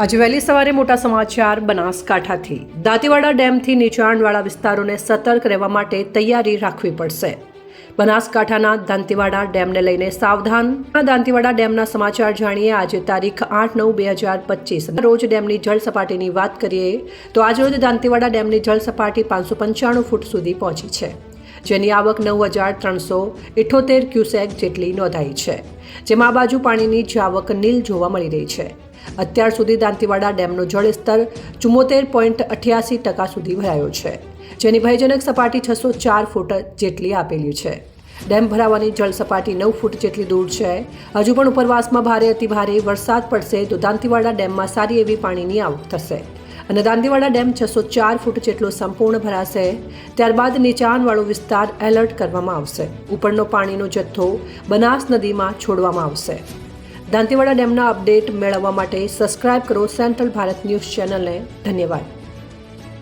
આજે વહેલી સવારે મોટા સમાચાર બનાસકાંઠાથી। દાંતીવાડા ડેમથી નીચાણવાળા વિસ્તારોને સતર્ક રહેવા માટે તૈયારી રાખવી પડશે। બનાસકાંઠાના દાંતીવાડા ડેમને લઈને સાવધાન। દાંતીવાડા ડેમના સમાચાર જાણીએ। આજે તારીખ 8/9/2025 રોજ ડેમની જળ સપાટીની વાત કરીએ તો આજરોજ દાંતીવાડા ડેમની જળ સપાટી 595 ફૂટ સુધી પહોંચી છે, જેની આવક 9,378 ક્યુસેક જેટલી નોંધાઈ છે, જેમાં આ બાજુ પાણીની જાવક નીલ જોવા મળી રહી છે। અત્યાર સુધી દાંતીવાડા ડેમનો જળસ્તર 74.88% સુધી ભરાયો છે, જેની ભયજનક સપાટી 604 ફૂટ જેટલી આપેલી છે। ડેમ ભરાવાની જળ સપાટી 9 ફૂટ જેટલી દૂર છે। હજુ પણ ઉપરવાસમાં ભારે અતિભારે વરસાદ પડશે તો દાંતીવાડા ડેમમાં સારી એવી પાણીની આવક થશે અને દાંતીવાડા ડેમ 604 ફૂટ જેટલો સંપૂર્ણ ભરાશે। ત્યારબાદ નીચાણવાળો વિસ્તાર એલર્ટ કરવામાં આવશે। ઉપરનો પાણીનો જથ્થો બનાસ નદીમાં છોડવામાં આવશે। દાંતીવાડા ડેમના અપડેટ મેળવવા માટે સબસ્ક્રાઇબ કરો સેન્ટ્રલ ભારત ન્યૂઝ ચેનલને। ધન્યવાદ।